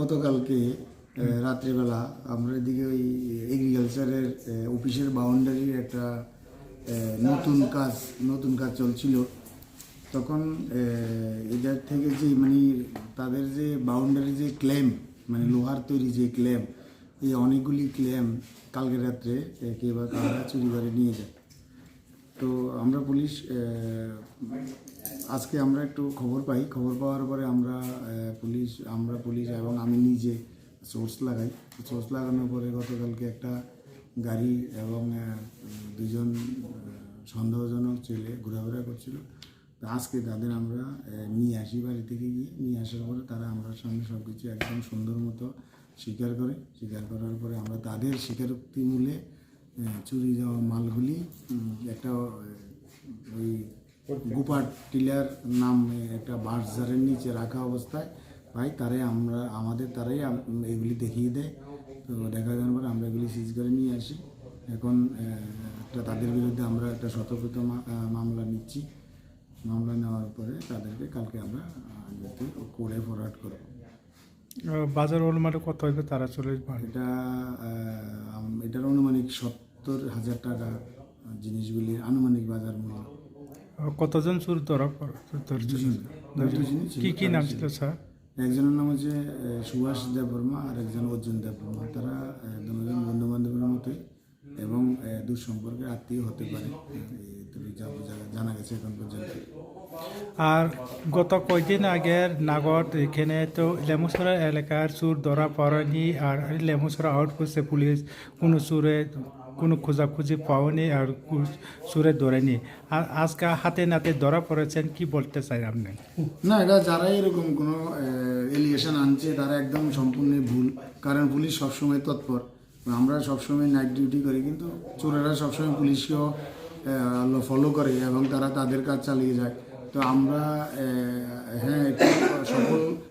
গতকালকে রাত্রিবেলা আমরা এদিকে ওই এগ্রিকালচারের অফিসের বাউন্ডারির একটা নতুন কাজ চলছিল। তখন এদের থেকে যে মানে তাদের যে বাউন্ডারি যে ক্লেম মানে লোহার তৈরি যে ক্লেম, এই অনেকগুলি ক্লেম কালকে রাত্রে কেউ বা কারা চুরি করে নিয়ে যায়। তো আমরা আজকে আমরা একটু খবর পাওয়ার পরে আমরা পুলিশ এবং আমি নিজে সোর্স লাগানোর পরে গতকালকে একটা গাড়ি এবং দুজন সন্দেহজনক ছেলে ঘোরাফেরা করছিল। তো আজকে তাদের আমরা নিয়ে আসি, বাড়ি থেকে নিয়ে আসার পরে তারা আমরা সামনে সব কিছু একদম সুন্দর মতো স্বীকার করার পরে আমরা তাদের স্বীকারোক্তি মূলে চুরি যাওয়া মালগুলি একটা ওই গুপার টিলার নামে একটা বাঁশঝাড়ের নিচে রাখা অবস্থায় ভাই তারাই এগুলি দেখিয়ে দেয়। তো দেখা যাওয়ার পরে আমরা এগুলি সিজ করে নিয়ে আসি। এখন তাদের বিরুদ্ধে আমরা একটা সতর্কতা মামলা নিচ্ছি। মামলা নেওয়ার পরে তাদেরকে কালকে আমরা কোর্টে ফরওয়ার্ড করব। বাজার অনুমানে কত হইবে তারা চলে? এটার আনুমানিক 70,000 টাকা জিনিসগুলির আনুমানিক বাজার মূল্য। কতজন চোর ধরা কি নাম ছিল স্যার? একজনের নাম হচ্ছে সুভাষ দেববর্মা আর একজন অর্জুন দেববর্মা। তারা দুজন বন্ধু বান্ধবের মতোই এবং দুঃসম্পর্কের আত্মীয় হতে পারে, জানা গেছে এখন পর্যন্ত। আর গত কয়েকদিন আগের নাগর এখানে তো লেমুসরা এলাকার চোর ধরা পড়েনি, আর লেমুসরা আউটপোস্টে পুলিশ কোনো খোঁজাখুঁজি পাওনি আর চোরে ধরেনি। আর আজকে হাতে নাতে ধরা পড়েছেন, কি বলতে চাই আপনি? না, এটা যারা এরকম কোনো এলিগেশন আনছে তারা একদম সম্পূর্ণ ভুল। কারণ পুলিশ সবসময় তৎপর, আমরা সবসময় নাইট ডিউটি করি, কিন্তু চোরেরা সবসময় পুলিশকেও ফলো করে এবং তারা তাদের কাজ চালিয়ে যায়। তো আমরা একটু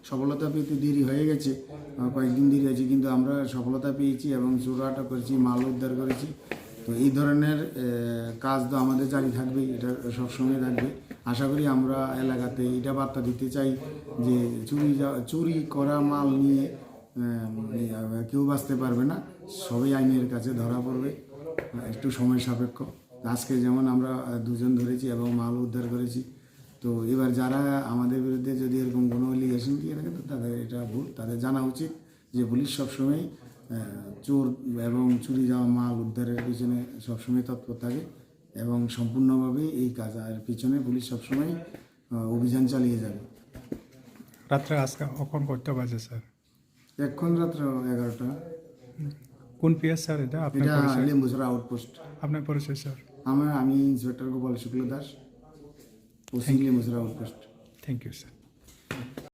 সফলতা পেতে দেরি হয়ে গেছে, কয়েকদিন দেরি হয়েছে, কিন্তু আমরা সফলতা পেয়েছি এবং চোর আটক করেছি, মাল উদ্ধার করেছি। তো এই ধরনের কাজ তো আমাদের জারি থাকবেই, এটা সবসময় থাকবে। আশা করি আমরা এলাকাতে এটা বার্তা দিতে চাই যে চুরি করা মাল নিয়ে কেউ বাঁচতে পারবে না, সবাই আইনের কাছে ধরা পড়বে। একটু সময় সাপেক্ষ। আজকে যেমন আমরা দুজন ধরেছি এবং মাল উদ্ধার করেছি। তো এবার যারা আমাদের বিরুদ্ধে যদি এরকম কোনো এলিগেশন দিয়ে থাকে তো তাদের এটা ভুল। তাদের জানা উচিত যে পুলিশ সবসময় চোর এবং চুরি যাওয়া মাল উদ্ধারের পিছনে সবসময় তৎপর থাকে এবং সম্পূর্ণভাবে এই কাজের পিছনে পুলিশ সবসময় অভিযান চালিয়ে যাবে। রাত্রে আজকে কখন কয়টা বাজে স্যার? এখন রাত্র 11টা। কোন পিএস স্যার এটা? লেম্বুসরা আউটপোস্ট। আপনার পরিচয় স্যার? আমি inspector Gopal Shukla Das, OC Lembucherra outpost. Thank you sir.